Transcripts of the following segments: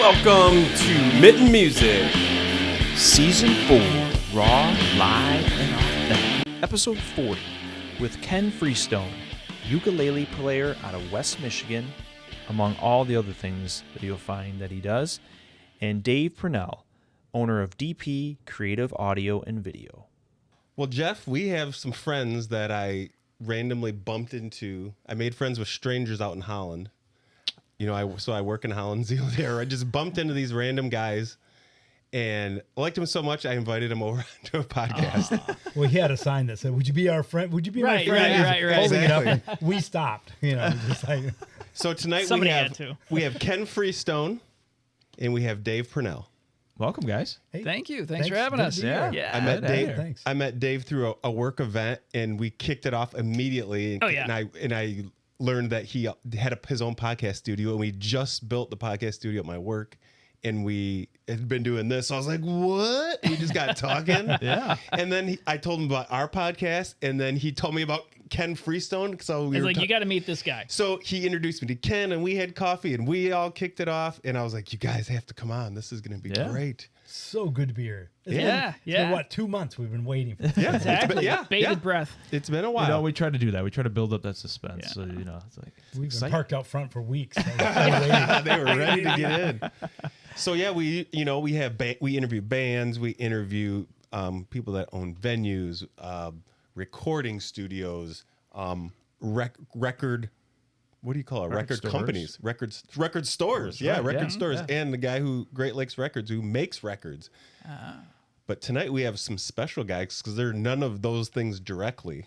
Welcome to Mitten Music. Season 4, Raw, Live, and Authentic. Episode 40, with Ken Freestone, ukulele player out of West Michigan, among all the other things that you'll find that he does, and Dave Purnell, owner of DP Creative Audio and Video. Well, Jeff, we have some friends that I randomly bumped into. I made friends with strangers out in Holland. You know, I work in Holland, Zealand area. I just bumped into these random guys and I liked them so much I invited them over to a podcast. Well, he had a sign that said, "Would you be our friend? Would you be my friend?" Right. Holding Exactly. it up, and we stopped. You know, just like So tonight Somebody had to. we have Ken Freestone and we have Dave Purnell. Welcome, guys. hey, Thank you. Thanks for Thanks. having Good us. to be here. Yeah. I met Hey, Dave. thanks. I met Dave through a work event, and we kicked it off immediately. Oh, yeah. And I learned that he had his own podcast studio, and we just built the podcast studio at my work, and we had been doing this. So I was like, "What?" We just got talking. Yeah. And then I told him about our podcast, and then he told me about Ken Freestone. So we It's were like, you got to meet this guy. So he introduced me to Ken, and we had coffee, and we all kicked it off. And I was like, "You guys have to come on. This is going to be Yeah. great." so good to be here. It's Yeah, been, what, 2 months we've been waiting for this. Yeah, Exactly. yeah, Bated yeah. breath. It's been a while. You know, we try to do that. We try to build up that suspense. Yeah. So, you know, it's like, We've been exciting. parked out front for weeks. So waiting. They were ready to get in. So yeah, we interview bands, we interview people that own venues, recording studios, record. What do you call it? Record stores. companies, record stores. Yeah, right, record yeah. stores, Yeah. and the guy who Great Lakes Records who makes records. But tonight we have some special guys because they're none of those things directly,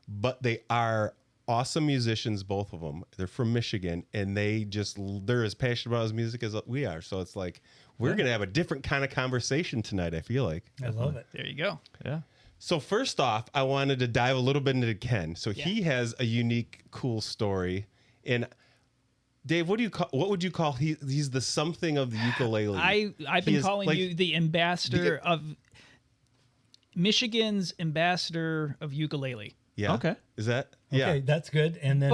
but they are awesome musicians, both of them. They're from Michigan, and they're as passionate about his music as we are. So it's like we're gonna have a different kind of conversation tonight, I feel like. I love it. There you go. Yeah. So first off, I wanted to dive a little bit into Ken. So he has a unique, cool story. And Dave, what would you call he's the something of the ukulele? I've He been is, calling like, you the ambassador of Michigan's ambassador of ukulele. Yeah. Okay. Is that? Okay, Yeah. that's good. And then,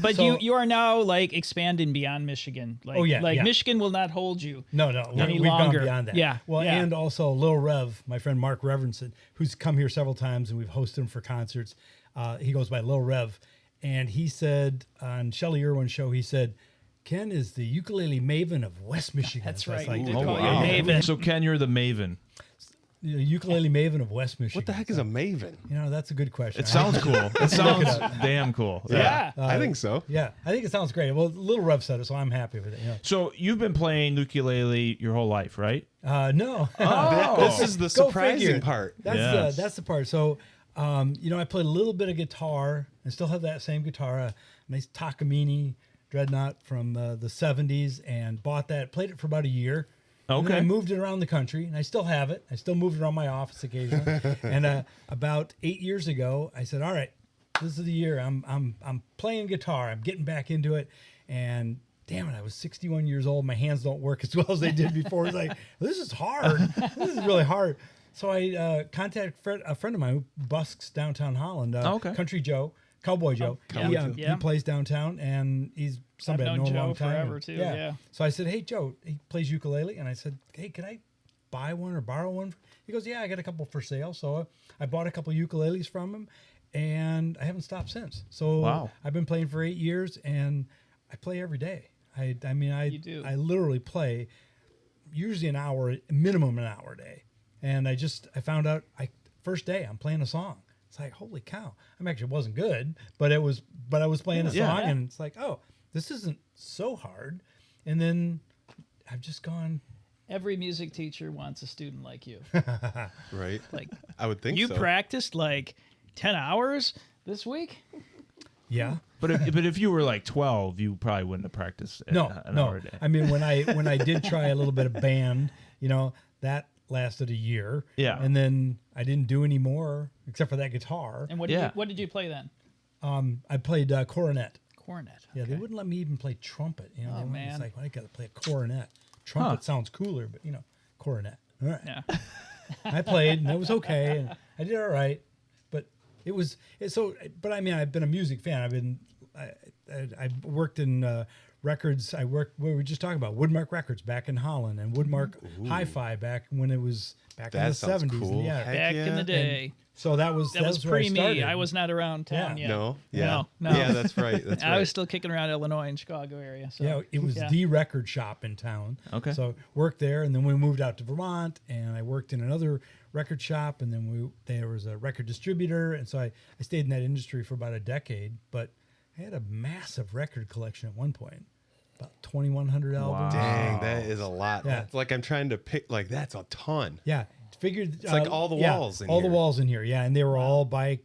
But so- you are now like expanding beyond Michigan. Like, Oh, yeah, like yeah. Michigan will not hold you. No, any we've longer. gone beyond that. Yeah, Well, yeah. and also Lil Rev, my friend Mark Reverenson, who's come here several times, and we've hosted him for concerts. He goes by Lil Rev, and he said on Shelley Irwin's show, he said, "Ken is the ukulele maven of West Michigan." That's So I was right. like, He did Oh, call you wow. a maven. So, Ken, you're the maven. the ukulele maven of West Michigan. What the heck is a maven? You know, that's a good question. It sounds cool. It sounds damn cool. Yeah. I think so. Yeah, I think it sounds great. Well, Lil Rev said it, so I'm happy with it. You know. So, you've been playing ukulele your whole life, right? No. This is the Go surprising figure. part. That's the part. So, you know, I played a little bit of guitar and still have that same guitar, a nice Takamine Dreadnought from the 70s, and bought that, played it for about a year. And then Okay. I moved it around the country, and I still have it. I still move it around my office occasionally. And about 8 years ago, I said, "All right, this is the year. I'm playing guitar. I'm getting back into it." And damn it, I was 61 years old. My hands don't work as well as they did before. It's like, this is hard. This is really hard. So I contacted a friend of mine who busks downtown Holland, Okay. Country Joe, Cowboy Joe. Yeah. He plays downtown, and he's somebody I've known known a long Joe time. forever, and- too, yeah. So I said, "Hey, Joe," he plays ukulele, and I said, "Hey, can I buy one or borrow one?" He goes, "Yeah, I got a couple for sale." So I bought a couple ukuleles from him, and I haven't stopped since. So Wow. I've been playing for 8 years, and I play every day. I mean, You do. I literally play usually an hour, minimum an hour a day. And I found out first day I'm playing a song. It's like, holy cow. It wasn't good, but I was playing a song, Yeah. and it's like, oh, this isn't so hard. And then I've just gone, Every music teacher wants a student like you. Right. Like, I would think you so. practiced like 10 hours this week? yeah. But if you were like 12, you probably wouldn't have practiced an No. hour a day. I mean, when I did try a little bit of band, you know, that lasted a year. Yeah. And then I didn't do any more except for that guitar. And what did you play then? I played cornet. Cornet. Yeah, they wouldn't let me even play trumpet. You know, Oh, they man. It's like, well, I got to play a cornet. Trumpet sounds cooler, but, you know, cornet. All right. Yeah. I played, and it was okay, and I did all right. But but I mean, I've been a music fan. I've been I worked in records. We were just talking about Woodmark Records back in Holland, and Woodmark Hi-Fi back when it was back in the sounds 70s. cool. And Back in the day. so that was That was where I pre me. started. I was not around town yet. No, yeah, No. yeah, that's right. That's I right. was still kicking around Illinois and Chicago area. So Yeah, it was the record shop in town. Okay. So worked there, and then we moved out to Vermont, and I worked in another record shop, and then there was a record distributor, and so I stayed in that industry for about a decade. But I had a massive record collection at one point, about 2,100 albums. Dang, that is a lot. Yeah. It's like I'm trying to pick. Like that's a ton. Yeah, figured it's like all the walls in all the here. walls in here. Yeah, and they were all by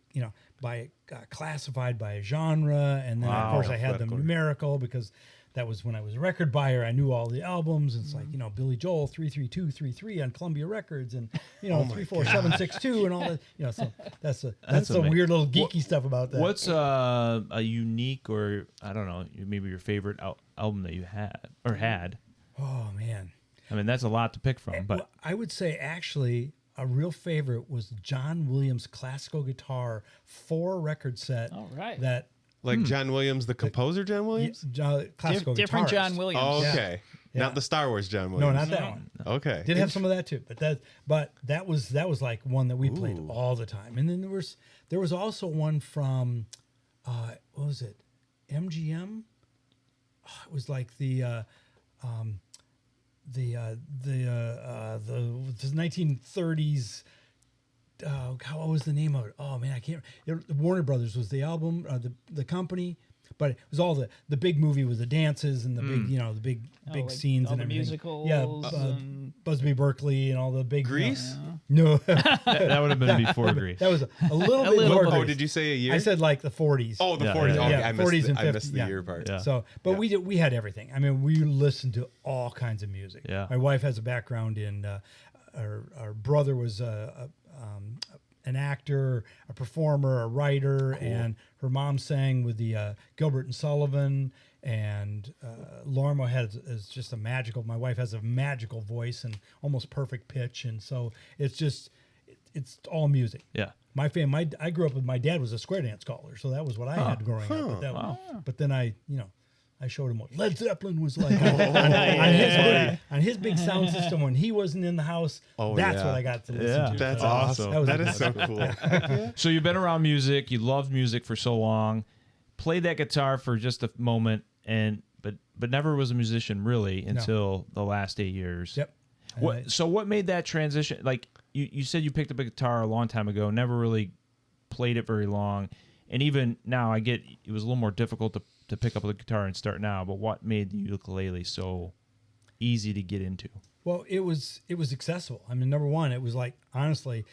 classified by genre, and then of course I had them Alphabetical. numerical because that was when I was a record buyer. I knew all the albums. It's like Billy Joel 33233 on Columbia Records, and 34762 and all that. So that's the amazing. weird little geeky stuff about that. What's a unique, or I don't know, maybe your favorite album that you had? Oh man. I mean, that's a lot to pick from, but Well, I would say actually a real favorite was John Williams classical guitar 4-record set. All right. That Like John Williams, the composer, John Williams. classical different guitarist. John Williams. Oh, Yeah. okay. Yeah. Not the Star Wars John No, Williams. not that one. Okay. Did have some of that too, but that was like one that we played Ooh. all the time. And then there was also one from what was it? MGM. It was like the 1930s. What was the name of it? Oh man, I can't. Warner Brothers was the album, the company, but it was all the big movie was the dances and the big, the big like scenes all and the everything. musicals Yeah, and- Busby Berkeley and all the big Grease? No, that would have been before Grease. that was a little bit little more. bit. Oh, Grease. did you say a year? I said like the 40s. Oh, the Yeah, 40s. yeah, Okay, yeah, I 40s missed, and I missed 50s, the yeah. year part. Yeah. So, but we had everything. I mean, we listened to all kinds of music. Yeah. My wife has a background in. Our brother was an actor, a performer, a writer, and her mom sang with the Gilbert and Sullivan. And Lorma is just a magical. My wife has a magical voice and almost perfect pitch, and so it's all music. Yeah. I grew up with my dad was a square dance caller, so that was what I had growing up. But then I showed him what Led Zeppelin was like on his big sound system when he wasn't in the house. Oh, That's yeah. what I got to listen Yeah. to. That's So awesome. that That was is so cool. So you've been around music, you loved music for so long, played that guitar for just a moment, but never was a musician really until the last 8 years. Yep. So what made that transition? Like you said, you picked up a guitar a long time ago, never really played it very long, and even now I get it was a little more difficult to pick up the guitar and start now. But what made the ukulele so easy to get into? Well, it was accessible. I mean, number one, it was like honestly,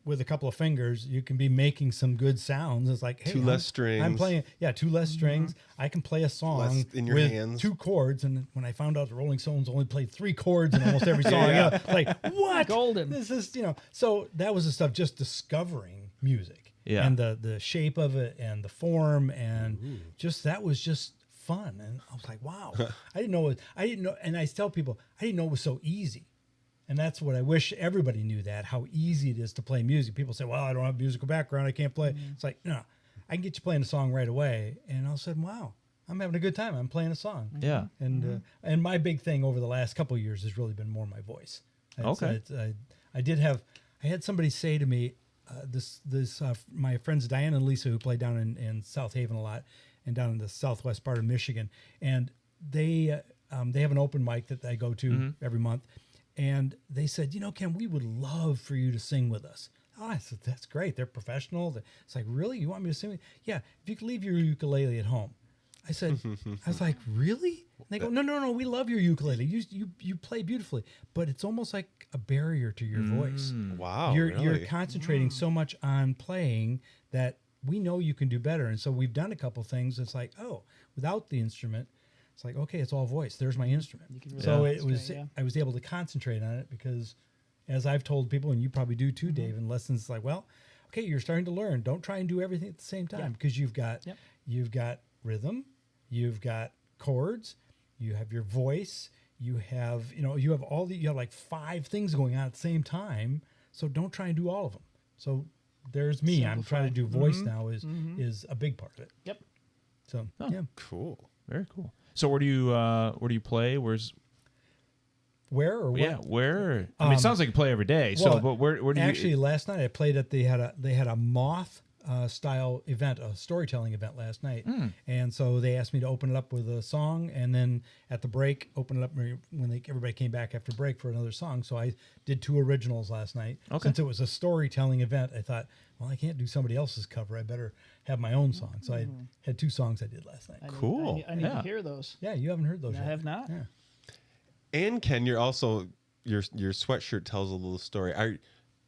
with a couple of fingers, you can be making some good sounds. It's like, hey, Two less strings. I'm playing, two less strings. I can play a song Less in your with hands. 2 chords. And when I found out the Rolling Stones only played 3 chords in almost every song, Yeah. like what? Golden. This is So that was the stuff. Just discovering music, Yeah. and the shape of it and the form and that was just fun. And I was like, wow, I didn't know. And I tell people I didn't know it was so easy. And that's what I wish everybody knew, that how easy it is to play music. People say, well, I don't have a musical background, I can't play. It's like, no, I can get you playing a song right away. And all of a sudden, wow, I'm having a good time. I'm playing a song. Yeah. And my big thing over the last couple of years has really been more my voice. Okay. I had somebody say to me, my friends Diane and Lisa, who play down in South Haven a lot and down in the southwest part of Michigan, and they have an open mic that I go to every month. And they said, Ken, we would love for you to sing with us. Oh, I said, that's great. They're professional. It's like, really? You want me to sing? Yeah, if you could leave your ukulele at home. I said, I was like, really? And they go, no, we love your ukulele. You play beautifully, but it's almost like a barrier to your voice. Wow. You're really? concentrating so much on playing that we know you can do better. And so we've done a couple things. It's like, oh, without the instrument, it's like, okay, it's all voice. There's my instrument. really So concentrate, I was able to concentrate on it because, as I've told people, and you probably do too, Dave, in lessons, it's like, well, okay, you're starting to learn. Don't try and do everything at the same time because you've got rhythm, you've got chords, you have your voice, you have like 5 things going on at the same time. So don't try and do all of them. So there's me. I'm trying to do voice now is a big part of it. Yep. So yeah, Cool. Very cool. So where do you play? Where's where or what? Yeah, where? I mean, it sounds like you play every day. Well, but where do you actually last night I played at they had a moth style event, a storytelling event last night, and so they asked me to open it up with a song, and then at the break open it up when everybody came back after break for another song. So I did 2 originals last night. Okay. Since it was a storytelling event, I thought, well, I can't do somebody else's cover. I better have my own song. So I had 2 songs I did last night. Cool. I need to hear those. Yeah, you haven't heard those I yet. have not. Yeah. And Ken, you're also your sweatshirt tells a little story.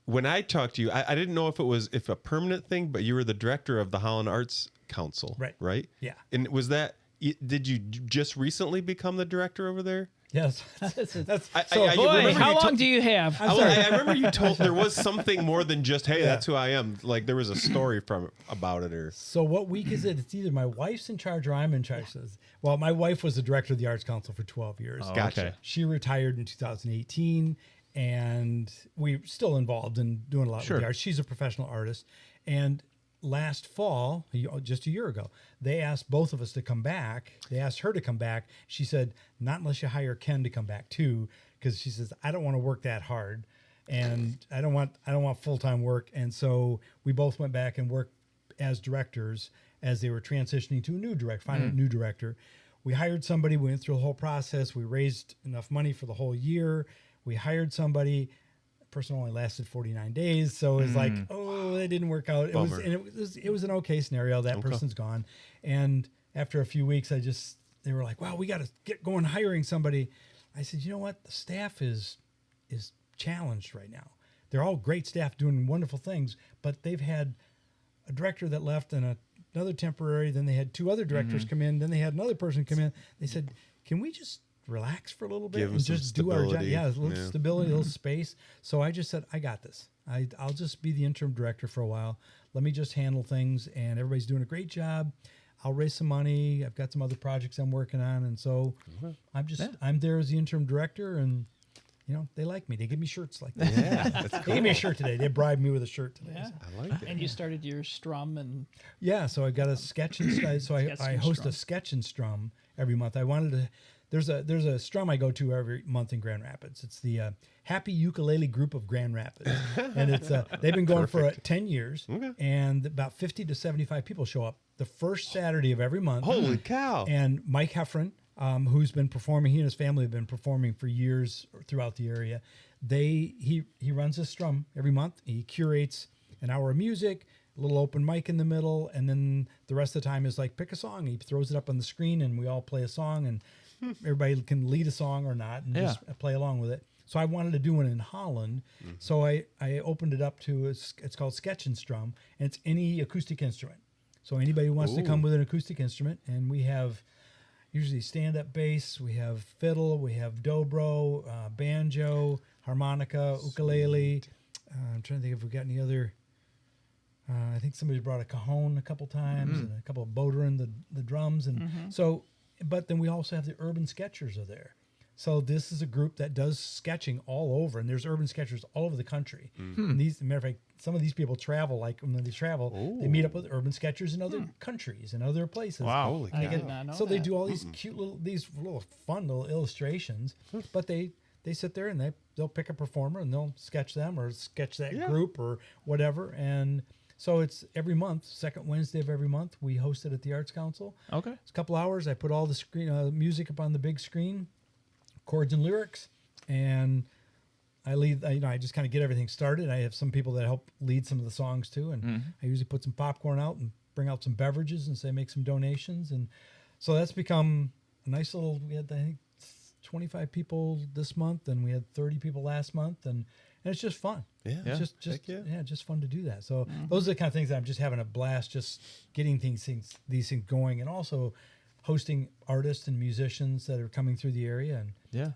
When I talked to you, I didn't know if a permanent thing, but you were the director of the Holland Arts Council, Right. Right? Yeah. And did you just recently become the director over there? Yes. Boy, how long do you have? I remember you told there was something more than just, hey, that's who I am. Like there was a story about it, or So what week is it? It's either my wife's in charge or I'm in charge. Well, my wife was the director of the Arts Council for 12 years. Oh, Gotcha. okay. She retired in 2018, and we're still involved in doing a lot Sure. with the arts. She's a professional artist. And last fall, just a year ago, they asked both of us to come back. They asked her to come back. She said, not unless you hire Ken to come back too, because she says, I don't want to work that hard, and I don't want full-time work. And so we both went back and worked as directors as they were transitioning to a new director, finding a new director. We hired somebody. We went through the whole process. We raised enough money for the whole year. We hired somebody. The person only lasted 49 days. So it was like, oh, that didn't work out. Bummer. It was an okay scenario. That person's gone. And after a few weeks, they were like, wow, we got to get going hiring somebody. I said, you know what? The staff is challenged right now. They're all great staff doing wonderful things, but they've had a director that left and another temporary. Then they had 2 other directors come in. Then they had another person come in. They said, can we just relax for a little bit Give them and some just do our job? stability. Yeah, a little Yeah. stability, a little space. So I just said, I got this. I'll just be the interim director for a while. Let me just handle things, and everybody's doing a great job. I'll raise some money. I've got some other projects I'm working on, and so I'm there as the interim director, and they like me. They give me shirts like that. yeah, that's They cool. gave me a shirt today. They bribed me with a shirt today. Yeah. I like it. And you started your strum and Yeah, so I got a sketch and so I Sketch and host strum. a sketch and strum every month. I wanted to. There's a strum I go to every month in Grand Rapids. It's the Happy Ukulele Group of Grand Rapids, and it's they've been going for 10 years, and about 50 to 75 people show up the first Saturday of every month. Holy cow! And Mike Heffron, who's been performing, he and his family have been performing for years throughout the area. He runs a strum every month. He curates an hour of music, a little open mic in the middle, and then the rest of the time is like pick a song. He throws it up on the screen, and we all play a song, and everybody can lead a song or not, and just play along with it. So I wanted to do one in Holland, so I opened it up to it's called Sketch and Strum, and it's any acoustic instrument. So anybody who wants to come with an acoustic instrument, and we have usually stand-up bass, we have fiddle, we have dobro, banjo, harmonica, ukulele. I'm trying to think if we got any other. I think somebody brought a cajon a couple times, and a couple of bodhran, the drums, and so. But then we also have the urban sketchers are there. So this is a group that does sketching all over, and there's urban sketchers all over the country. And these, matter of fact, some of these people travel. Like when they travel, they meet up with urban sketchers in other countries and other places. Wow. Holy I cow! did not know So they that. do all these cute little fun little illustrations, but they sit there and they'll pick a performer and they'll sketch them or sketch that group or whatever. And so it's every month, second Wednesday of every month, we host it at the Arts Council. Okay. It's a couple hours. I put all the screen music up on the big screen, chords and lyrics, and I just kind of get everything started. I have some people that help lead some of the songs too, and I usually put some popcorn out and bring out some beverages and say make some donations, and so that's become a nice little. We had I think 25 people this month, and we had 30 people last month, and it's just fun. Yeah. It's just Heck yeah. just fun to do that. So those are the kind of things that I'm just having a blast, just getting these things going, and also hosting artists and musicians that are coming through the area, and Yeah.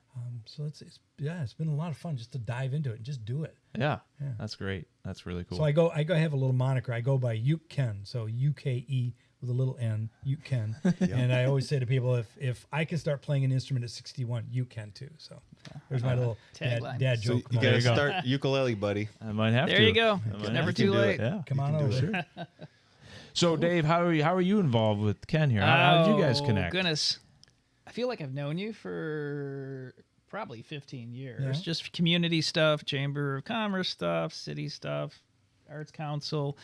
so it's been a lot of fun just to dive into it and just do it. Yeah. That's great. That's really cool. So I have a little moniker. I go by UKEn, so UKE with a little N, UKEn. And I always say to people, if I can start playing an instrument at 61, you can too. So there's my little Tagline. dad So joke. you There gotta you go. start ukulele, buddy. I might have to. There you go. I might Never have to too do it. late. Yeah. Come on can do over. it. So, Dave, how are you involved with Ken here? How did you guys connect? Goodness. I feel like I've known you for probably 15 years. Yeah. Just community stuff, Chamber of Commerce stuff, city stuff, Arts Council,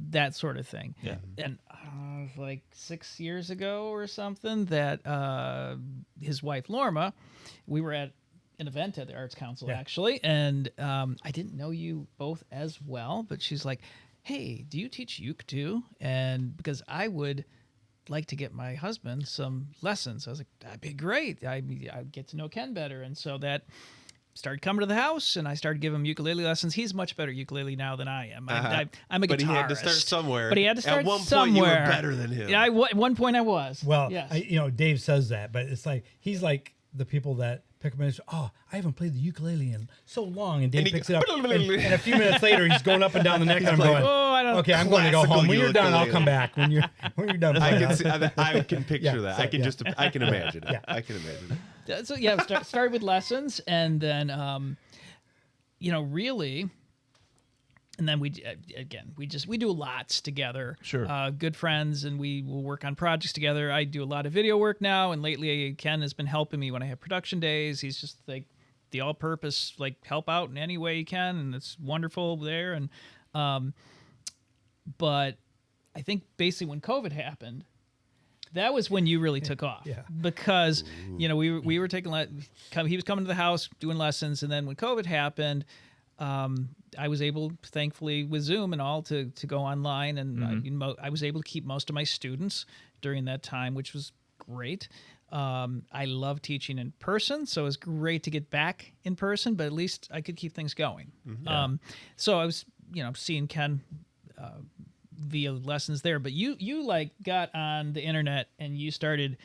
that sort of thing. Yeah. And like 6 years ago or something, that his wife, Lorma, we were at an event at the Arts Council, actually, and I didn't know you both as well, but she's like, hey, do you teach uke too? And because I would like to get my husband some lessons. I was like, that'd be great. I'd get to know Ken better. And so that started coming to the house, and I started giving him ukulele lessons. He's much better ukulele now than I am. I'm a guitarist. But he had to start somewhere. But he had to start At one somewhere. point, you were better than him. Yeah, at one point I was. Well, yes. Dave says that, but it's like he's like the people that pick up and say, "Oh, I haven't played the ukulele in so long," and Dave picks it up, and a few minutes later, he's going up and down the neck, and I'm going, oh, I don't. "Okay, I'm going to go home. When you're done, I'll ukulele. come back. When you're done, I can picture Yeah, that. so, I can imagine it. Yeah. I can imagine it. So yeah, started with lessons, and then really, and then we do lots together. Sure. Good friends, and we will work on projects together. I do a lot of video work now, and lately Ken has been helping me when I have production days. He's just like the all-purpose, like, help out in any way he can, and it's wonderful there. And but I think basically when COVID happened, that was when you really took off. Yeah. Because we were taking he was coming to the house doing lessons, and then when COVID happened, I was able, thankfully, with Zoom and all, to go online, and I was able to keep most of my students during that time, which was great. I love teaching in person, so it was great to get back in person, but at least I could keep things going. So I was, seeing Ken via lessons there, but you like got on the internet and you started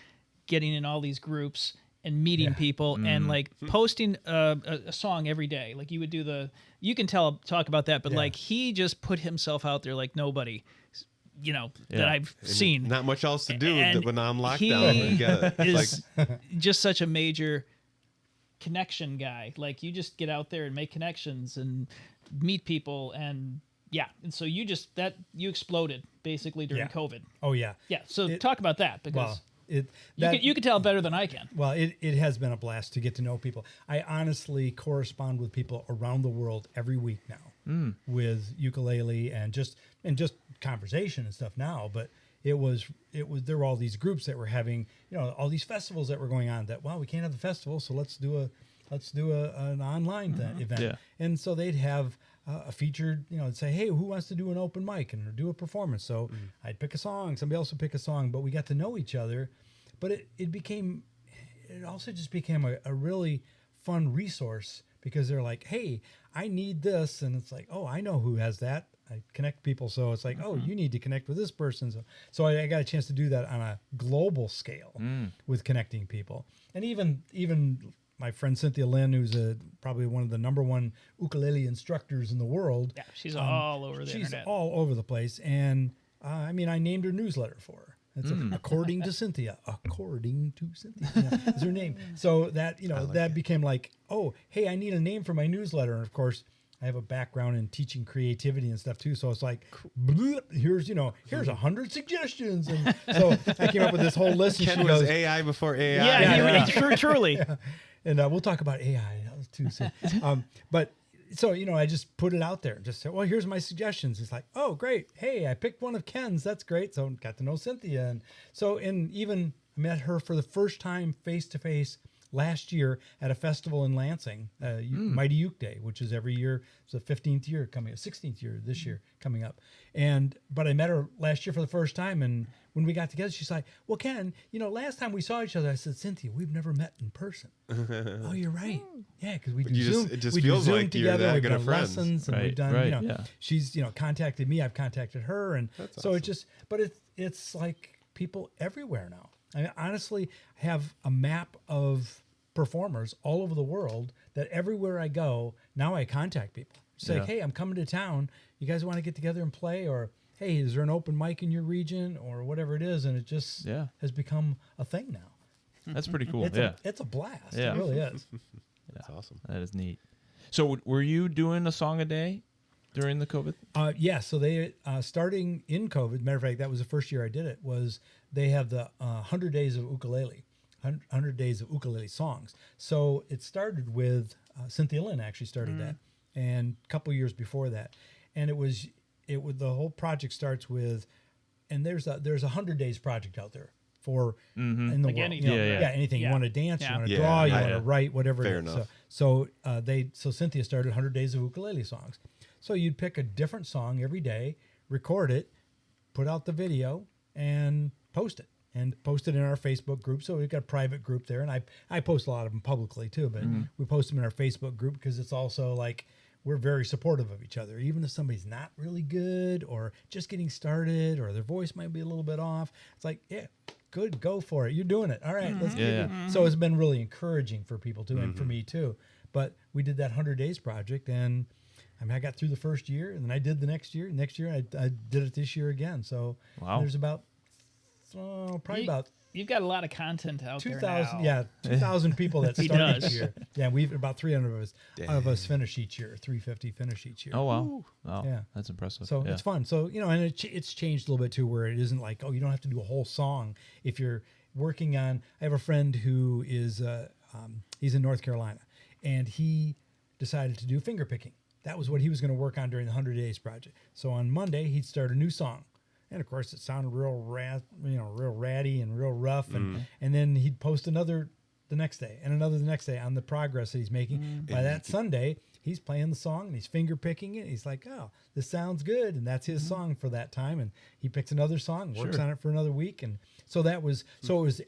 getting in all these groups and meeting people and like posting a song every day. Like you would do you can talk about that, but like he just put himself out there like nobody, that I've seen. Not much else to do And when I'm locked down. He is just such a major connection guy. Like you just get out there and make connections and meet people, and so you exploded basically during COVID. Oh yeah. Yeah. So talk about that, because you can tell better than I can. Well, it has been a blast to get to know people. I honestly correspond with people around the world every week now with ukulele and just conversation and stuff now. But there were all these groups that were having, all these festivals that were going on that, well, we can't have the festival, so let's do an online event. Yeah. And so they'd have a featured, it'd say, hey, who wants to do an open mic and do a performance? So I'd pick a song, somebody else would pick a song, but we got to know each other. But it also just became a really fun resource, because they're like, hey, I need this. And it's like, oh, I know who has that. I connect people. So it's like, oh, you need to connect with this person. So I got a chance to do that on a global scale with connecting people. And even my friend Cynthia Lynn, who's probably one of the #1 ukulele instructors in the world. Yeah, she's all over the internet. She's all over the place. And I named her newsletter for her. It's according to Cynthia. According to Cynthia is her name. So that became like, oh, hey, I need a name for my newsletter. And of course, I have a background in teaching creativity and stuff too. So it's like, here's 100 suggestions. And so I came up with this whole list. And Ken she was goes, AI before AI. Yeah, truly. Yeah. And we'll talk about AI. That was too soon. But so, I just put it out there and just said, well, here's my suggestions. It's like, oh, great. Hey, I picked one of Ken's. That's great. So got to know Cynthia. And so, even met her for the first time face-to-face last year at a festival in Lansing, Mighty Uke Day, which is every year. It's the 15th year coming up, 16th year this year coming up. But I met her last year for the first time, and when we got together, she's like, well, Ken, last time we saw each other, I said, Cynthia, we've never met in person. Oh, you're right. Yeah, because we do Zoom. It just we do feels Zoom like you're together. that We've good done of friends. lessons, and we've done, yeah. She's, contacted me. I've contacted her. And That's so awesome. it's like people everywhere now. I honestly have a map of performers all over the world that everywhere I go, now I contact people. Say, hey, I'm coming to town. You guys want to get together and play? Or, hey, is there an open mic in your region? Or whatever it is. And it just has become a thing now. That's pretty cool. It's a blast. Yeah. It really is. That's awesome. That is neat. So were you doing a song a day during the COVID? Yeah, so they starting in COVID. Matter of fact, that was the first year I did it. Was they have the 100 days of ukulele, 100 days of ukulele songs. So it started with Cynthia Lynn actually started that, and a couple years before that, and it was the whole project starts with, and there's a 100 days project out there for in the Like world. anything. Anything. Yeah. You want to dance, you want to Yeah, draw, you yeah. want to write, whatever Fair it is. enough. So Cynthia started 100 days of ukulele songs. So you'd pick a different song every day, record it, put out the video, and post it. And post it in our Facebook group. So we've got a private group there, and I post a lot of them publicly too. But we post them in our Facebook group because it's also like we're very supportive of each other. Even if somebody's not really good or just getting started or their voice might be a little bit off, it's like, yeah, good, go for it. You're doing it. All right, let's get it. So it's been really encouraging for people too, and for me too. But we did that 100 days project, and I mean, I got through the first year, and then I did the next year. Next year, I did it this year again. So there's about probably about You've got a lot of content out there 2,000, now. 2,000 people that He start does. each year. Yeah, we've about 300 of us finish each year, 350 finish each year. Oh, wow. Wow. Yeah. That's impressive. So yeah. it's fun. So, and it's changed a little bit too, where it isn't like, oh, you don't have to do a whole song. If you're working on, I have a friend who is, he's in North Carolina, and he decided to do finger picking. That was what he was going to work on during the 100 Days project. So on Monday, he'd start a new song. And of course, it sounded real ratty and real rough. And then he'd post another the next day and another the next day on the progress that he's making. By that Sunday, he's playing the song and he's finger picking it. He's like, oh, this sounds good. And that's his song for that time. And he picks another song, works on it for another week. And so it was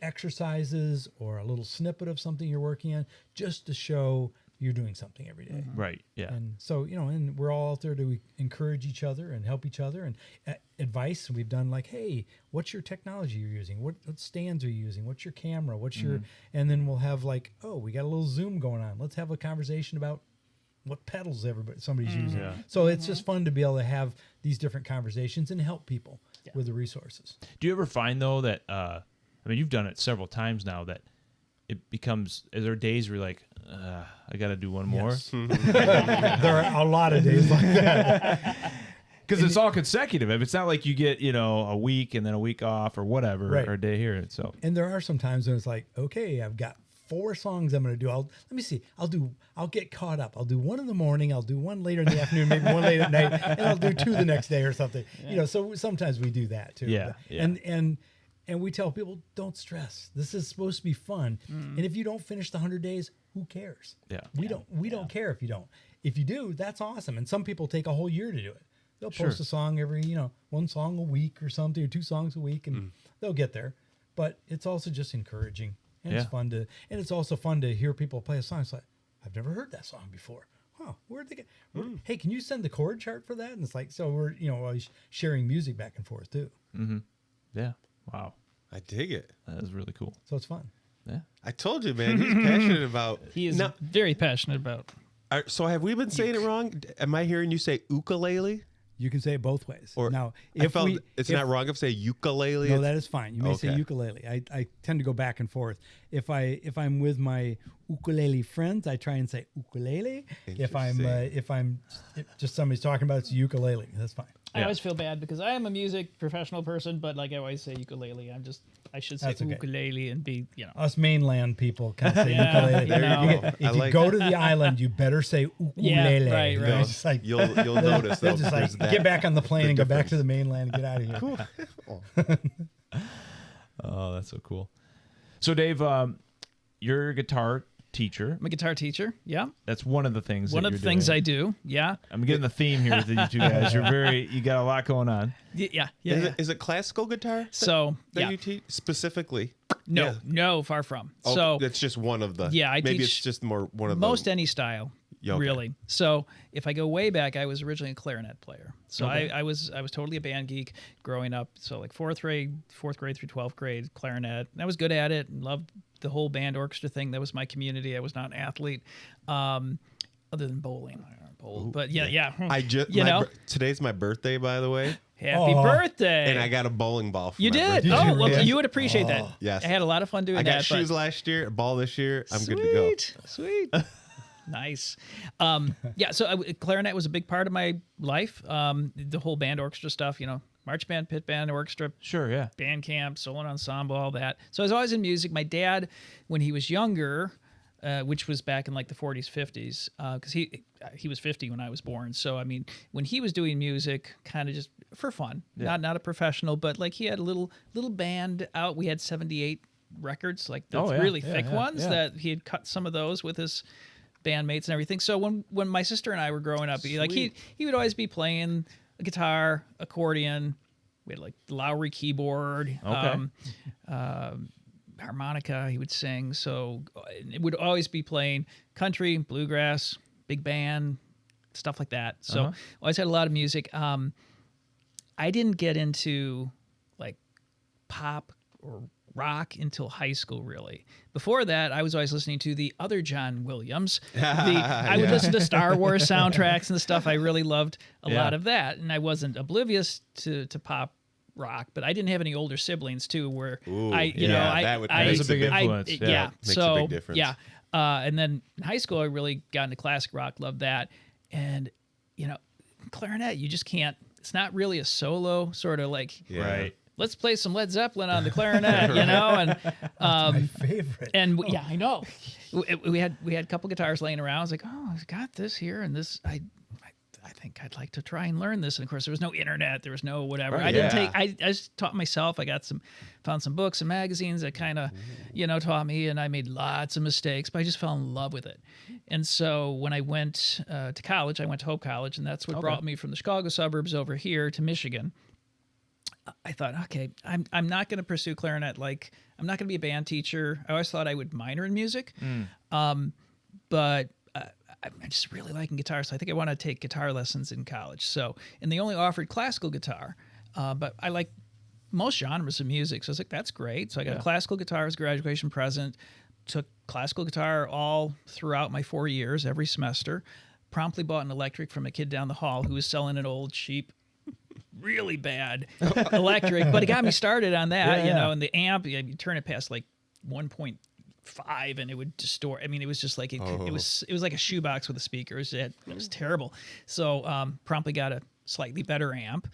exercises or a little snippet of something you're working on just to show you're doing something every day. Right. Yeah. And so, and we're all out there to encourage each other and help each other. And advice, we've done like, hey, what's your technology you're using? What stands are you using? What's your camera? What's your, and then we'll have like, oh, we got a little Zoom going on. Let's have a conversation about what pedals somebody's using. Yeah. So it's just fun to be able to have these different conversations and help people with the resources. Do you ever find though that, you've done it several times now, that it becomes, is there days where you're like, I got to do one more? Yes. There are a lot of days like that. Because it's all consecutive. It's not like you get, a week and then a week off or whatever, Right. or a day here. So And there are some times when it's like, okay, I've got 4 songs I'm going to do. Let me see. I'll get caught up. I'll do one in the morning. I'll do one later in the afternoon, maybe one late at night, and I'll do 2 the next day or something. So sometimes we do that too. Yeah, yeah. And we tell people, don't stress. This is supposed to be fun. And if you don't finish the 100 days, who cares? Yeah. We don't care if you don't. If you do, that's awesome. And some people take a whole year to do it. They'll post a song every, 1 song a week or something, or 2 songs a week, and they'll get there. But it's also just encouraging. And it's fun and it's also fun to hear people play a song. It's like, I've never heard that song before. Wow, where'd they get? Hey, can you send the chord chart for that? And it's like, so we're always sharing music back and forth too. yeah. Wow. I dig it. That is really cool. So it's fun. Yeah. I told you, man. He's passionate about. He is very passionate about. So have we been saying it wrong? Am I hearing you say ukulele? You can say it both ways. Or now, it's not wrong if say ukulele. No, that is fine. You may say Okay. ukulele. I tend to go back and forth. If I'm with my ukulele friends, I try and say ukulele. If I'm just somebody's talking about, it's ukulele. That's fine. I always feel bad because I am a music professional person, but like I always say ukulele. I should say That's okay. ukulele and be, Us mainland people can say Yeah, ukulele. there you go. If you go to the island, you better say ukulele. right. It's just like, You'll notice. they'll though, just there's like that. get back on the plane and go back difference. to the mainland and get out of here. Cool. Oh, that's so cool. So Dave, you're a guitar teacher. I'm a guitar teacher. Yeah. That's one of the things. One of the things I do. Yeah. I'm getting the theme here with you two guys. You got a lot going on. Yeah. Is it classical guitar? So, that you teach specifically? No, Yeah. no, far from. Oh, So that's just one of the. Yeah, I maybe teach it's just more one of most the. any style, Yeah, okay. really. So if I go way back, I was originally a clarinet player. So I was totally a band geek growing up. So like fourth grade through 12th grade, clarinet. And I was good at it and loved the whole band orchestra thing. That was my community. I was not an athlete, other than bowling. I don't bowl, but yeah. I just today's my birthday, by the way, Happy birthday! and I got a bowling ball. For You my did? birthday. Oh, well, really? you would appreciate that. Yes. I had a lot of fun doing I that. got shoes but last year, a ball this year. I'm good to go. Sweet. Nice. Yeah, so clarinet was a big part of my life. The whole band orchestra stuff, march band, pit band, orchestra, Sure, yeah. band camp, solo and ensemble, all that. So I was always in music. My dad, when he was younger, which was back in like the 40s, 50s, because he was 50 when I was born. So, I mean, when he was doing music, kind of just for fun, not a professional, but like he had a little band out. We had 78 records, like the really thick ones that he had cut some of those with his bandmates and everything. So when my sister and I were growing up, he would always be playing a guitar, accordion. We had like the Lowry keyboard, harmonica. He would sing. So it would always be playing country, bluegrass, big band, stuff like that. So always had a lot of music. I didn't get into like pop or rock until high school, really. Before that, I was always listening to the other John Williams. I would listen to Star Wars soundtracks and stuff. I really loved a lot of that, and I wasn't oblivious to pop rock, but I didn't have any older siblings too. Where that is a big influence. Makes a big difference. And then in high school, I really got into classic rock. Loved that, and clarinet. You just can't. It's not really a solo sort of like Right. Let's play some Led Zeppelin on the clarinet, and My favorite. and yeah, I know. We had a couple guitars laying around. I was like, oh, I've got this here, and this I think I'd like to try and learn this. And of course, there was no internet, there was no whatever. Right, I didn't take. I just taught myself. I found some books and magazines that kind of, taught me, and I made lots of mistakes, but I just fell in love with it. And so when I went to college, I went to Hope College, and that's what brought me from the Chicago suburbs over here to Michigan. I thought, okay, I'm not going to pursue clarinet. Like, I'm not going to be a band teacher. I always thought I would minor in music, but I'm just really liking guitar. So I think I want to take guitar lessons in college. So, and they only offered classical guitar, but I like most genres of music. So I was like, that's great. So I got a classical guitar as a graduation present. Took classical guitar all throughout my 4 years, every semester. Promptly bought an electric from a kid down the hall who was selling an old cheap, really bad electric, but it got me started on that, and the amp, you turn it past like 1.5 and it would distort. I mean, it was just like, it was like a shoebox with a speaker. It was terrible. So promptly got a slightly better amp.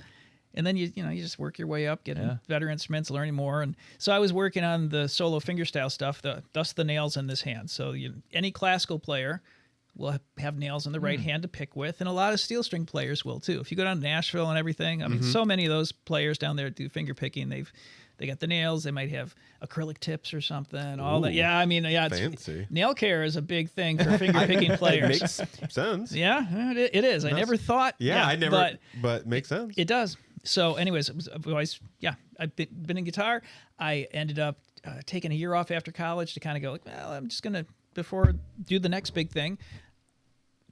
And then you just work your way up, getting better instruments, learning more. And so I was working on the solo fingerstyle stuff, thus the nails in this hand. So any classical player will have nails in the right hand to pick with, and a lot of steel string players will too. If you go down to Nashville and everything, I mean, so many of those players down there do finger picking. They got the nails. They might have acrylic tips or something. All that. Yeah, I mean, it's fancy. Nail care is a big thing for finger picking players. It makes sense. Yeah, it is. I never thought. Yeah, I never. But makes sense. It does. So, anyways, I've always I've been in guitar. I ended up taking a year off after college to kind of go like, well, I'm just gonna do the next big thing.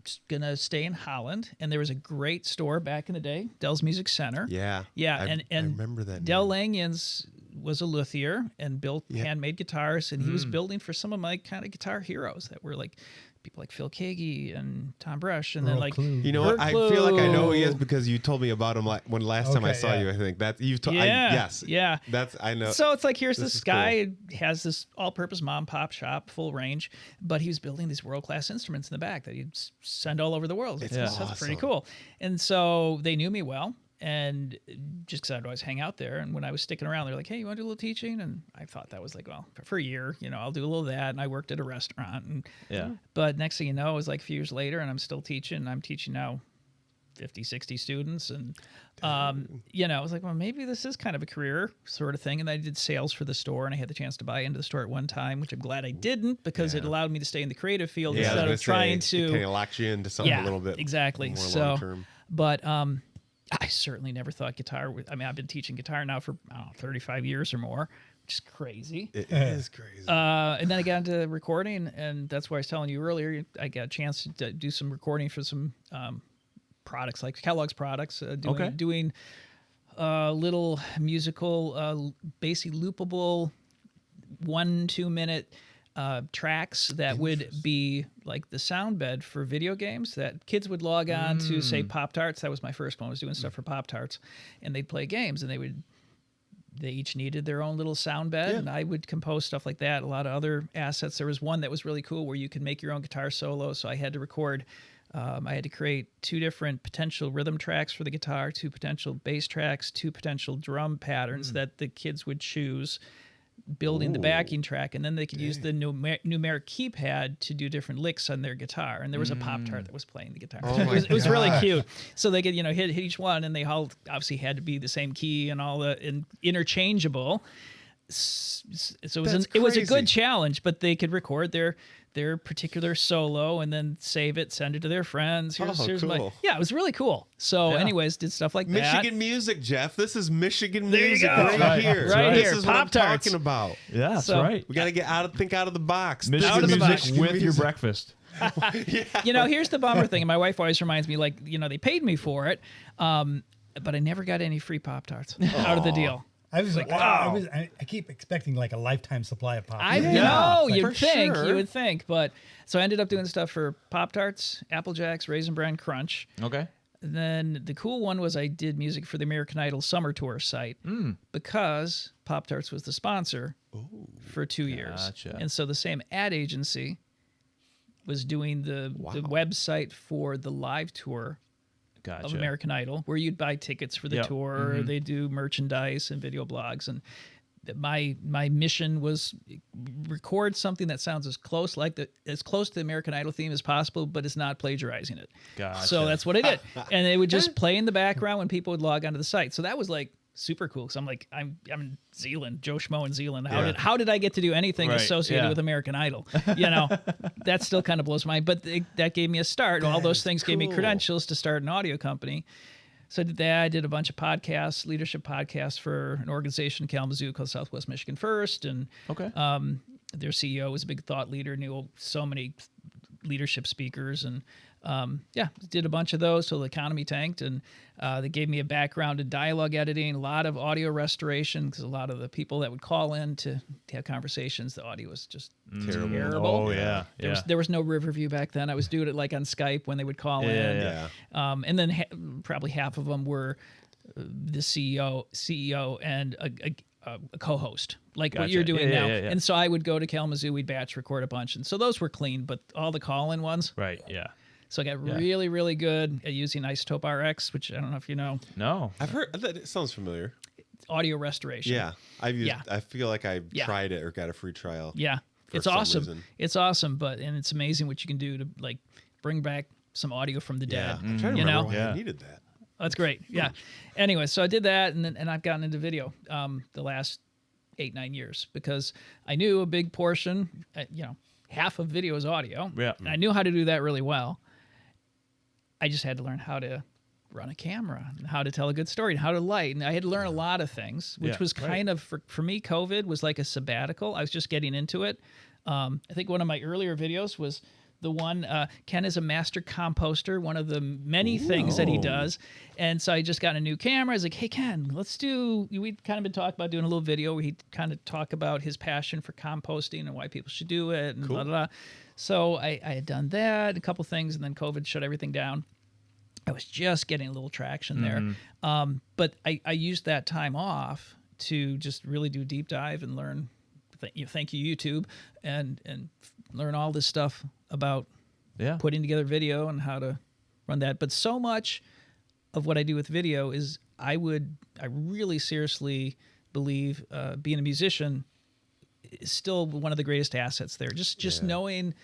Just gonna stay in Holland, and there was a great store back in the day, Dell's Music Center. Yeah, and I remember that. Del Langians was a luthier and built handmade guitars, and he was building for some of my kind of guitar heroes that were like people like Phil Kagi and Tom Brush, and then like you know what? I feel like I know who he is because you told me about him like when last time I saw you. I think that you've told. Yes, that's I know. So it's like here's this guy has this all-purpose mom pop shop, full range, but he was building these world-class instruments in the back that he'd send all over the world. That's pretty cool. And so they knew me well. And just because I'd always hang out there, and when I was sticking around, they're like, "Hey, you want to do a little teaching?" And I thought that was like, well, for a year, I'll do a little of that. And I worked at a restaurant, and But next thing you know, it was like a few years later, and I'm still teaching. I'm teaching now 50, 60 students, and I was like, well, maybe this is kind of a career sort of thing. And I did sales for the store, and I had the chance to buy into the store at one time, which I'm glad I didn't because it allowed me to stay in the creative field instead of trying to kind of locks you into something a little bit exactly. more So, long-term. But I certainly never thought guitar would. I mean, I've been teaching guitar now for 35 years or more, which is crazy. It is crazy. And then I got into recording, and that's why I was telling you earlier. I got a chance to do some recording for some products, like Kellogg's products, doing little musical, basically loopable 1-2 minute tracks that would be like the sound bed for video games that kids would log on to, say Pop-Tarts. That was my first one. I was doing stuff for Pop-Tarts, and they'd play games, and they would they each needed their own little sound bed, and I would compose stuff like that. A lot of other assets. There was one that was really cool where you could make your own guitar solo. So I had to record. I had to create 2 different potential rhythm tracks for the guitar, 2 potential bass tracks, 2 potential drum patterns that the kids would choose, building the backing track, and then they could use the numeric keypad to do different licks on their guitar. And there was a Pop-Tart that was playing the guitar. Oh It was really cute. So they could, hit each one, and they all obviously had to be the same key and all the interchangeable. So it was a good challenge, but they could record their particular solo and then save it, send it to their friends. Here's cool. it was really cool. So anyways, did stuff like that. Michigan music, Jeff. This is Michigan There you music go. right here. Right This here. is what I'm Pop-Tarts. talking about. Yeah, that's So- right. We got to think out of the box. Michigan Out of the music box. with your breakfast. Here's the bummer thing. And my wife always reminds me, they paid me for it, but I never got any free Pop-Tarts out of the deal. I was like, wow. I keep expecting like a lifetime supply of Pop. I know, for you'd think, sure. you would think. But so I ended up doing stuff for Pop-Tarts, Apple Jacks, Raisin Bran Crunch. Okay. And then the cool one was I did music for the American Idol Summer Tour site because Pop-Tarts was the sponsor for 2 years. Gotcha. And so the same ad agency was doing the website for the live tour Gotcha. of American Idol, where you'd buy tickets for the tour, or they do merchandise and video blogs. And my mission was record something that sounds as close to the American Idol theme as possible, but it's not plagiarizing it. Gotcha. So that's what I did, and it would just play in the background when people would log onto the site. So that was like super cool, because I'm in Zealand, Joe Schmo in Zealand. How did I get to do anything associated with American Idol? That still kind of blows my mind. But that gave me a start. All those things gave me credentials to start an audio company. So I did that. I did a bunch of podcasts, leadership podcasts for an organization in Kalamazoo called Southwest Michigan First. And their CEO was a big thought leader, knew so many leadership speakers, and did a bunch of those till the economy tanked. And they gave me a background in dialogue editing, a lot of audio restoration, because a lot of the people that would call in to have conversations, the audio was just terrible. Oh, yeah. There was no Riverview back then. I was doing it like on Skype when they would call in. Yeah. And then probably half of them were the CEO and a co-host, like what you're doing now. Yeah. And so I would go to Kalamazoo, we'd batch record a bunch. And so those were clean, but all the call-in ones. Right, yeah. So I got really, really good at using Isotope RX, which I don't know if you know. No. I've heard that. It sounds familiar. Audio restoration. Yeah. I've used. Yeah. I feel like I tried it or got a free trial. Yeah. It's some awesome. reason. It's awesome, and it's amazing what you can do to like bring back some audio from the dead. I'm trying to remember why I needed that. That's great. Yeah. Anyway, so I did that, and I've gotten into video the last 8-9 years, because I knew a big portion, half of video is audio. Yeah. And I knew how to do that really well. I just had to learn how to run a camera and how to tell a good story and how to light. And I had to learn a lot of things, which was kind of, for me, COVID was like a sabbatical. I was just getting into it. I think one of my earlier videos was the one, Ken is a master composter, one of the many things that he does. And so I just got a new camera. I was like, hey, Ken, we'd kind of been talking about doing a little video where he'd kind of talk about his passion for composting and why people should do it and blah, blah, blah. So I had done that, a couple things, and then COVID shut everything down. I was just getting a little traction there. But I used that time off to just really do deep dive and learn, thank you, YouTube, and learn all this stuff about putting together video and how to run that. But so much of what I do with video is I really seriously believe being a musician is still one of the greatest assets there. Just knowing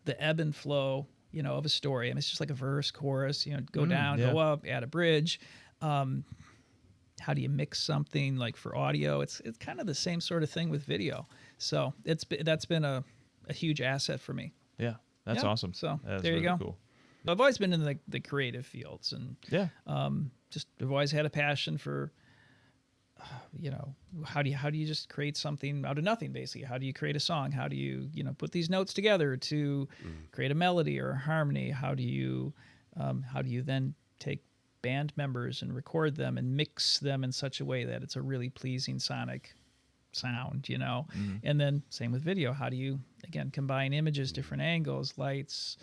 the ebb and flow, of a story. I mean, it's just like a verse, chorus, go down, go up, add a bridge. How do you mix something like for audio? It's kind of the same sort of thing with video. So that's been a huge asset for me. Yeah, that's awesome. So that's there you really go. Cool. I've always been in the creative fields, and I've always had a passion for how do you just create something out of nothing, basically? How do you create a song? How do you put these notes together to create a melody or a harmony? How do you then take band members and record them and mix them in such a way that it's a really pleasing sonic sound, And then same with video. How do you, again, combine images, different angles, lights,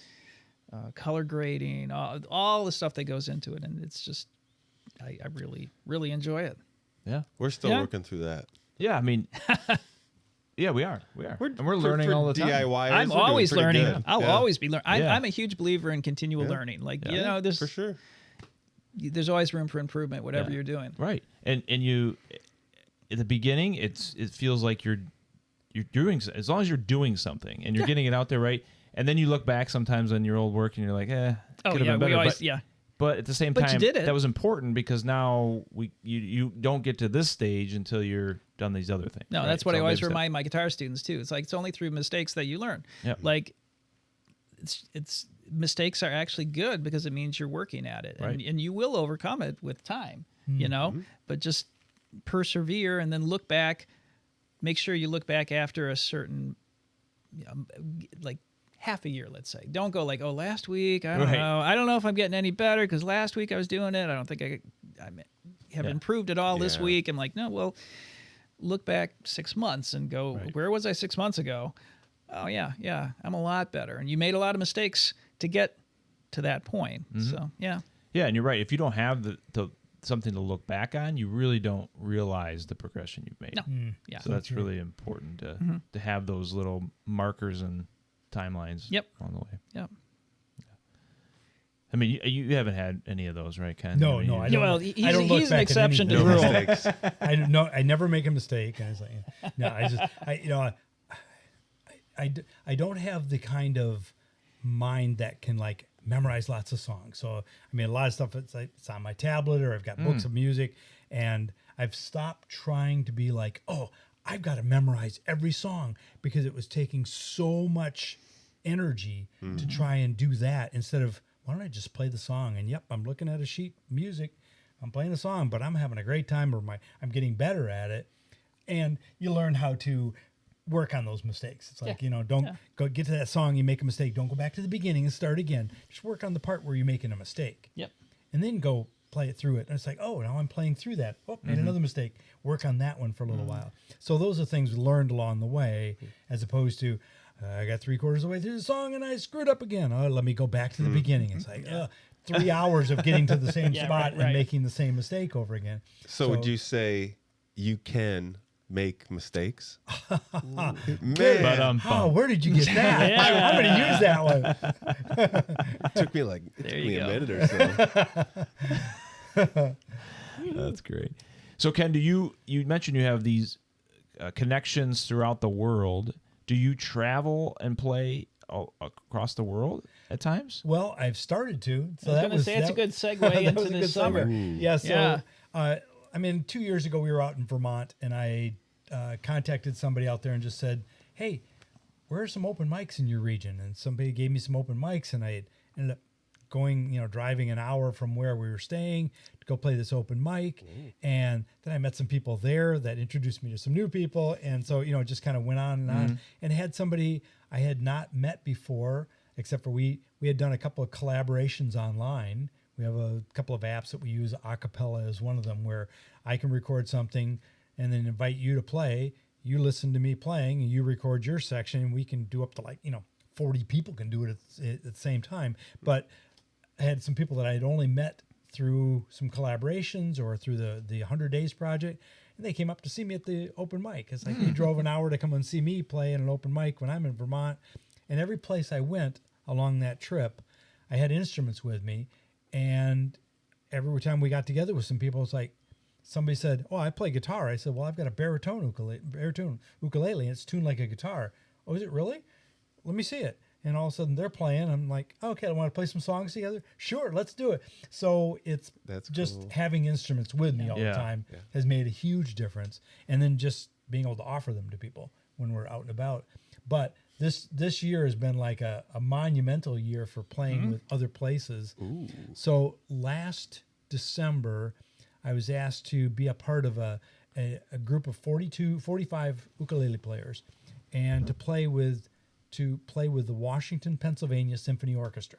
color grading, all the stuff that goes into it. And it's just, I really, really enjoy it. Yeah. We're still Yeah. working through that. Yeah, I mean, yeah, we are. And we're learning for all the time. DIYers, I'm we're doing always pretty learning. good. I'll Yeah. always be learning. Yeah. I'm a huge believer in continual learning. Like, you know, For sure. there's always room for improvement, whatever Yeah. you're doing. Right. And you, at the beginning, it feels like you're doing, as long as you're doing something and you're getting it out there right. And then you look back sometimes on your old work and you're like, Oh, could have yeah. been better. We always, but, yeah. but at the same But you time, did it. that was important because now you don't get to this stage until you're done these other things. No, right? that's what It's I all always baby steps. remind my guitar students too. It's like it's only through mistakes that you learn. Yep. Like it's mistakes are actually good because it means you're working at it, Right. and you will overcome it with time. You know, but just persevere and then look back. Make sure you look back after a certain, like half a year, let's say. Don't go like, oh, last week I don't Right. know. I don't know if I'm getting any better because last week I was doing it. I don't think I have improved at all this Yeah. week. I'm like, no, well, look back 6 months and go, where was I 6 months ago? Oh yeah, I'm a lot better. And you made a lot of mistakes to get to that point. So yeah, Yeah, and you're right. If you don't have the something to look back on, you really don't realize the progression you've made. no, yeah, So that's really important to have those little markers and timelines Yep. along the way. yep. I mean, you haven't had any of those, right, Ken? No, I mean, no, I you- don't. Well, I don't look he's an back at exception to anything. the No rule. mistakes. I never make a mistake. I was like, no, I don't have the kind of mind that can like memorize lots of songs. So I mean, a lot of stuff it's on my tablet or I've got books of music, and I've stopped trying to be like, oh, I've got to memorize every song because it was taking so much energy to try and do that instead of why don't I just play the song? And yep, I'm looking at a sheet music. I'm playing a song, but I'm having a great time, or I'm getting better at it. And you learn how to work on those mistakes. It's like, don't go get to that song, you make a mistake. Don't go back to the beginning and start again. Just work on the part where you're making a mistake. Yep. And then go play it through it. And it's like, oh, now I'm playing through that. Oh, made another mistake. Work on that one for a little while. So those are things learned along the way, as opposed to, I got 3/4 of the way through the song and I screwed up again. Oh, let me go back to the beginning. It's like 3 hours of getting to the same Yeah, spot right, and right. making the same mistake over again. So would you say you can make mistakes? Man, Where did you get that? Yeah. I'm going to use that one. it took me like There a you go. minute or so. That's great. So, Ken, you mentioned you have these connections throughout the world. Do you travel and play across the world at times? Well, I've started to. So I was going to say it's a good segue into was a this good summer. segue. Yeah. So, Yeah. I mean, 2 years ago we were out in Vermont, and I contacted somebody out there and just said, "Hey, where are some open mics in your region?" And somebody gave me some open mics, and I ended up going, driving an hour from where we were staying to go play this open mic. And then I met some people there that introduced me to some new people. And so, it just kind of went on and on, and had somebody I had not met before, except for we had done a couple of collaborations online. We have a couple of apps that we use. Acapella is one of them, where I can record something and then invite you to play. You listen to me playing and you record your section, and we can do up to 40 people can do it at the same time. But I had some people that I had only met through some collaborations or through the 100 Days project, and they came up to see me at the open mic. It's like they drove an hour to come and see me play in an open mic when I'm in Vermont. And every place I went along that trip, I had instruments with me. And every time we got together with some people, it's like somebody said, "Oh, I play guitar." I said, "Well, I've got a baritone ukulele, and it's tuned like a guitar." "Oh, is it really? Let me see it." And all of a sudden they're playing. I'm like, "Okay, I want to play some songs together." "Sure, let's do it." So That's just cool. having instruments with me all the Yeah. time has made a huge difference. And then just being able to offer them to people when we're out and about. But this year has been like a monumental year for playing with other places. So last December, I was asked to be a part of a group of 45 ukulele players, and to play with the Washington, Pennsylvania Symphony Orchestra.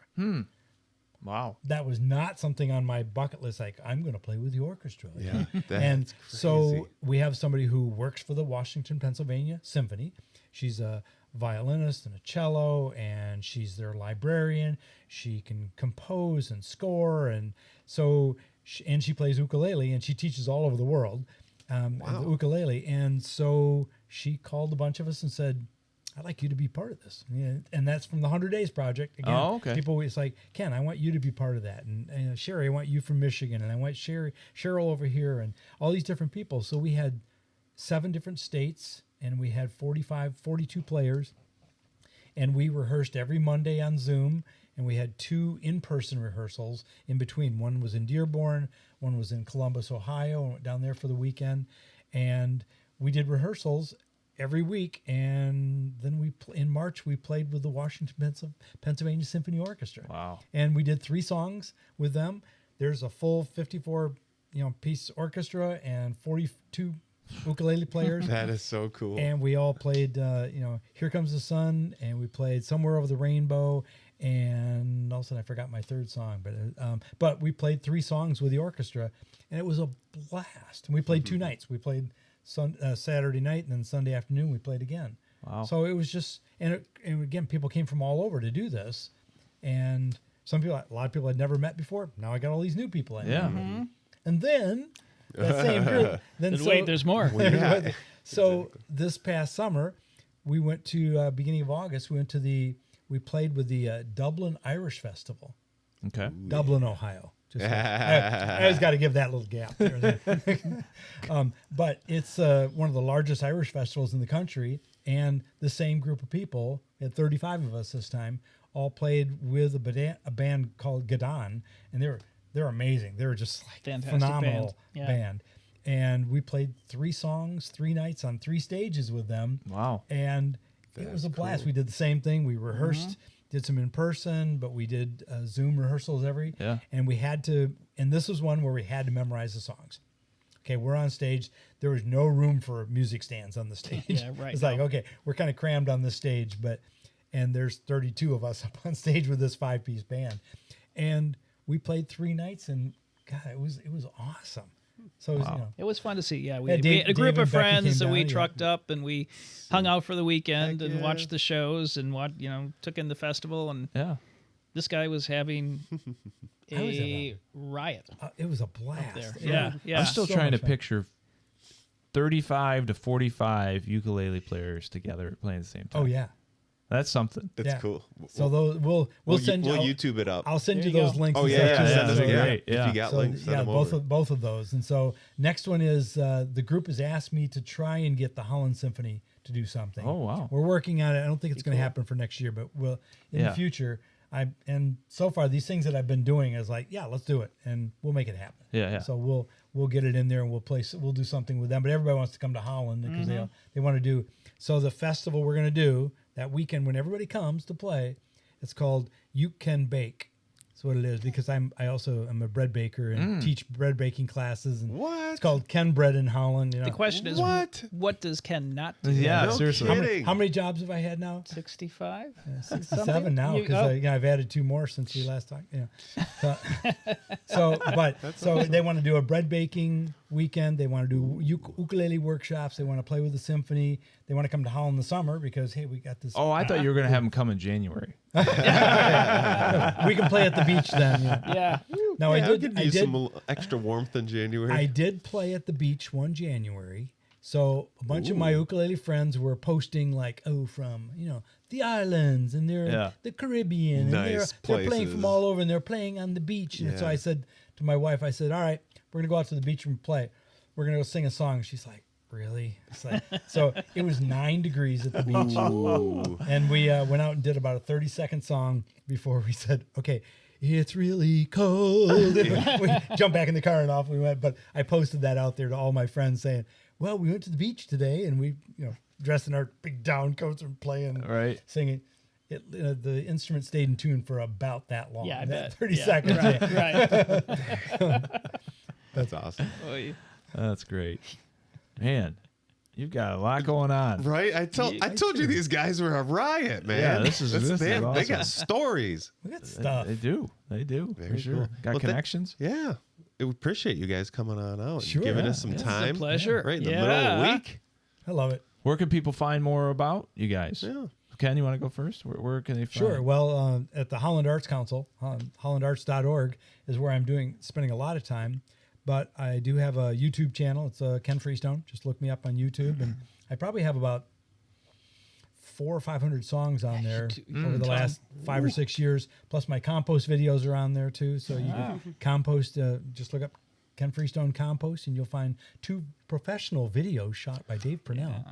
Wow. That was not something on my bucket list. Like, I'm going to play with the orchestra. Yeah, And that's so crazy. we have somebody who works for the Washington, Pennsylvania Symphony. She's a violinist and a cello, and she's their librarian. She can compose and score, and so she plays ukulele, and she teaches all over the world. the ukulele. And so she called a bunch of us and said, I'd like you to be part of this. And that's from the 100 Days Project. Again, okay. People always like, Ken, I want you to be part of that. And Sherry, I want you from Michigan. And I want Cheryl over here and all these different people. So we had 7 different states and we had 42 players. And we rehearsed every Monday on Zoom. And we had 2 in-person rehearsals in between. One was in Dearborn. One was in Columbus, Ohio. I went down there for the weekend. And we did rehearsals every week, and then in March we played with the Washington, Pennsylvania Symphony Orchestra. Wow! And we did 3 songs with them. There's a full 54, piece orchestra and 42 ukulele players. That is so cool. And we all played, "Here Comes the Sun," and we played "Somewhere Over the Rainbow," and all of a sudden I forgot my third song. But we played 3 songs with the orchestra, and it was a blast. And we played 2 nights. We played Saturday night, and then Sunday afternoon we played again. Wow! So it was just, and again, people came from all over to do this, and a lot of people I'd never met before. Now I got all these new people in. Yeah. Mm-hmm. And then that same group. Wait, there's more. So this past summer, we went to beginning of August. We played with the Dublin Irish Festival. Okay. Dublin, Ohio. I always got to give that little gap there. But it's one of the largest Irish festivals in the country, and the same group of people, had 35 of us this time, all played with a band called Gadon, and they're amazing. They were just like fantastic phenomenal band. And we played 3 songs, 3 nights on 3 stages with them. Wow! And it was a blast. Cool. We did the same thing. We rehearsed. Did some in person, but we did Zoom rehearsals and we had to, and this was one where we had to memorize the songs. Okay, we're on stage. There was no room for music stands on the stage. Yeah, right. It's like, okay, we're kind of crammed on this stage, and there's 32 of us up on stage with this 5-piece band. And we played 3 nights, and God, it was awesome. So It was fun to see. Yeah, we Yeah, had a group Dave of and Becky friends came that we down, trucked up and we hung out for the weekend Heck and yeah. watched the shows and took in the festival. And Yeah. this guy was having How was a riot it was a blast. there. Yeah, yeah. I'm still So trying to much fun. picture 35 to 45 ukulele players together playing at the same time. Oh yeah. That's something. That's Yeah. cool. So we'll send you. We'll YouTube it up. I'll send you There you those go. links. Oh and yeah, stuff, yeah, too. send us that'd be yeah. great. If Yeah. you got So, links, send them over. both of those. And so next one is the group has asked me to try and get the Holland Symphony to do something. Oh, wow. We're working on it. I don't think it's going to happen for next year, but we'll in the future. And so far these things that I've been doing is like, yeah, let's do it, and we'll make it happen. Yeah, yeah. So we'll get it in there and we'll do something with them. But everybody wants to come to Holland because they want to do. So the festival we're going to do that weekend when everybody comes to play, it's called UKEn Bake. That's what it is, because I also am a bread baker and teach bread baking classes. And What? It's called Ken Bread in Holland. The question is, what does Ken not do? Yeah, No seriously. kidding. How many jobs have I had now? 65? 67 now, because I've added 2 more since we last talked. Yeah. So they want to do a bread baking weekend. They want to do ukulele workshops. They want to play with the symphony. They want to come to Holland in the summer because, hey, we got this. Oh, I thought you were going to have them come in January. We can play at the beach then. Yeah. No, I'll give you some extra warmth in January. I did play at the beach one January. So a bunch of my ukulele friends were posting like, from the islands, and they're the Caribbean, and they're playing places. from all over, and they're playing on the beach. And so I said to my wife, I said, all right, we're gonna go out to the beach and play. We're gonna go sing a song. She's like, really? It's like, so it was 9 degrees at the beach, and we went out and did about a 30-second song before we said, okay, it's really cold. We jumped back in the car and off we went. But I posted that out there to all my friends saying, well, we went to the beach today, and we, dressed in our big down coats and playing, singing. The instrument stayed in tune for about that long. Yeah, I bet. 30 seconds. Right. That's awesome. Oh, yeah. That's great. Man, you've got a lot going on. Right? I told you these guys were a riot, man. Yeah, this is awesome. They got stories. We got stuff. They do. For Very sure. cool. Got Well, connections? Yeah. We appreciate you guys coming on out and Sure, giving yeah. us some It's a time. pleasure. Right in the middle of the week. I love it. Where can people find more about you guys? Yeah. Ken, you want to go first? Where can they find Sure. Well, at the Holland Arts Council, hollandarts.org is where I'm spending a lot of time. but I do have a YouTube channel. It's Ken Freestone. Just look me up on YouTube, and I probably have about 400 or 500 songs on there over the last 5 or 6 years. Plus my compost videos are on there too. So you can compost. Just look up Ken Freestone Compost, and you'll find 2 professional videos shot by Dave Purnell,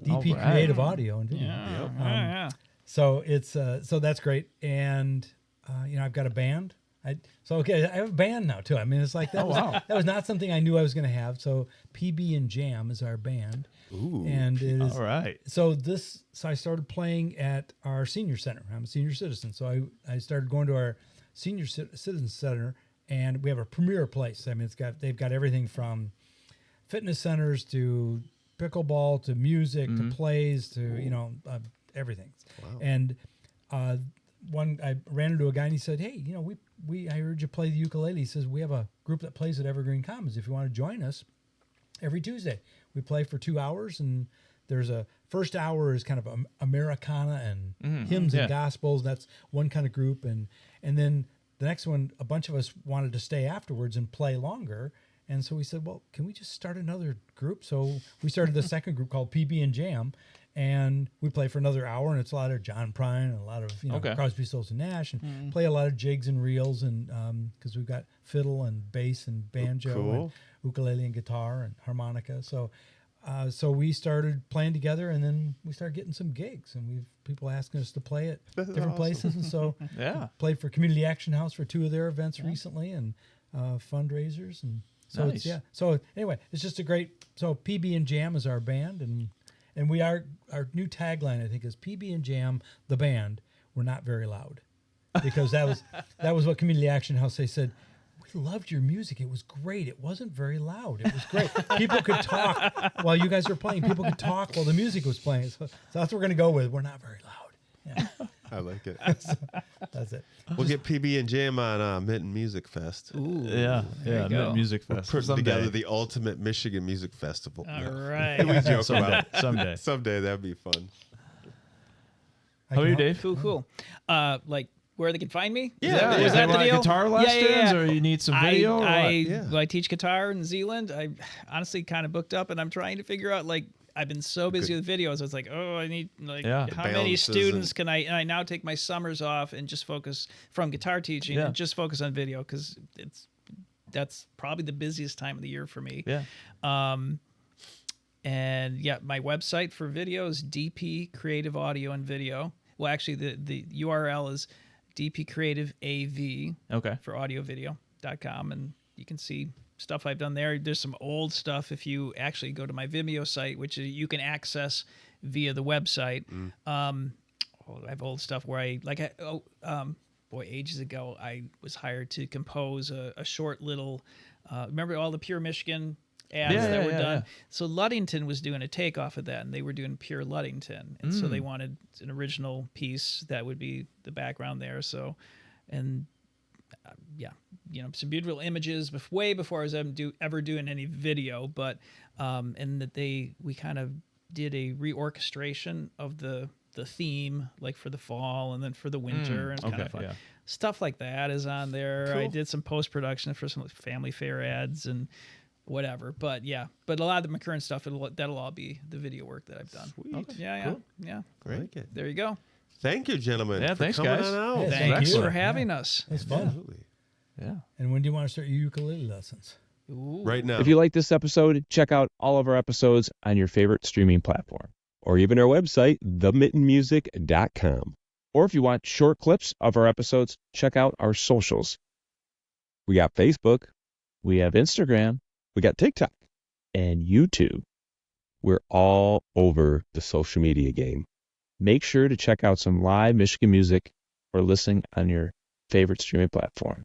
DP Creative Audio and Video. So it's so that's great, and I've got a band. I have a band now too. I mean, it's like that was not something I knew I was going to have. So PB and Jam is our band. Ooh. And it is All right. So I started playing at our senior center. I'm a senior citizen, so I started going to our senior citizen center, and we have a premier place. I mean, they've got everything from fitness centers to pickleball to music to plays to everything. Wow. And I ran into a guy and he said, "Hey, I heard you play the ukulele." He says, "We have a group that plays at Evergreen Commons. If you want to join us, every Tuesday we play for 2 hours, and there's a first hour is kind of Americana and hymns and gospels. That's one kind of group, and then the next one, a bunch of us wanted to stay afterwards and play longer." And so we said, "Well, can we just start another group?" So we started the second group called PB and Jam, and we play for another hour, and it's a lot of John Prine and a lot of Crosby, Stills and Nash, and play a lot of jigs and reels, and because we've got fiddle and bass and banjo and ukulele and guitar and harmonica. So we started playing together, and then we started getting some gigs, and we've people asking us to play at different places, and so played for Community Action House for 2 of their events recently, and fundraisers, and so nice. So anyway, it's just a great. So PB and Jam is our band, and we are, our new tagline, I think, is PB and Jam, the band. We're not very loud, because that was what Community Action House, they said, "We loved your music. It was great. It wasn't very loud. It was great. People could talk while you guys were playing. People could talk while the music was playing." So that's what we're going to go with. We're not very loud. Yeah. I like it. So that's it. We'll get PB and Jam on Mitten Music Fest. Ooh, Yeah. Mitten Music Fest. Putting together the ultimate Michigan music festival. All right. We joke about it. Someday. Someday that'd be fun. How are you, Dave? Cool. Like where they can find me? Yeah. Is that the deal? Guitar lessons, or you need some video? I teach guitar in Zealand. I honestly kind of booked up, and I'm trying to figure out, like, I've been so busy with videos. It's like, I need, like, how many students can I? And I now take my summers off and just focus from guitar teaching and just focus on video, because that's probably the busiest time of the year for me. Yeah. And my website for video is DP Creative Audio and Video. Well, actually, the URL is DP Creative AV for audiovideo.com, and you can see stuff I've done there. There's some old stuff if you actually go to my Vimeo site, which you can access via the website. I have old stuff where ages ago I was hired to compose a short little. Remember all the Pure Michigan ads that were done? So Ludington was doing a takeoff of that, and they were doing Pure Ludington, and so they wanted an original piece that would be the background there. So, and some beautiful images way before I was ever doing any video, but and that we kind of did a reorchestration of the theme, like for the fall and then for the winter, and kind of fun. Stuff like that is on there. Cool. I did some post-production for some family fair ads and whatever, but a lot of the current stuff, that'll all be the video work that I've done. Sweet. Okay. Cool. Great. Like it. There you go. Thank you, gentlemen. Yeah, thanks, coming guys. on out. Yeah, Thanks you. for having us. It's fun. Absolutely. Yeah. And when do you want to start your ukulele lessons? Ooh. Right now. If you like this episode, check out all of our episodes on your favorite streaming platform, or even our website, themittenmusic.com. Or if you want short clips of our episodes, check out our socials. We got Facebook, we have Instagram, we got TikTok, and YouTube. We're all over the social media game. Make sure to check out some live Michigan music or listening on your favorite streaming platform.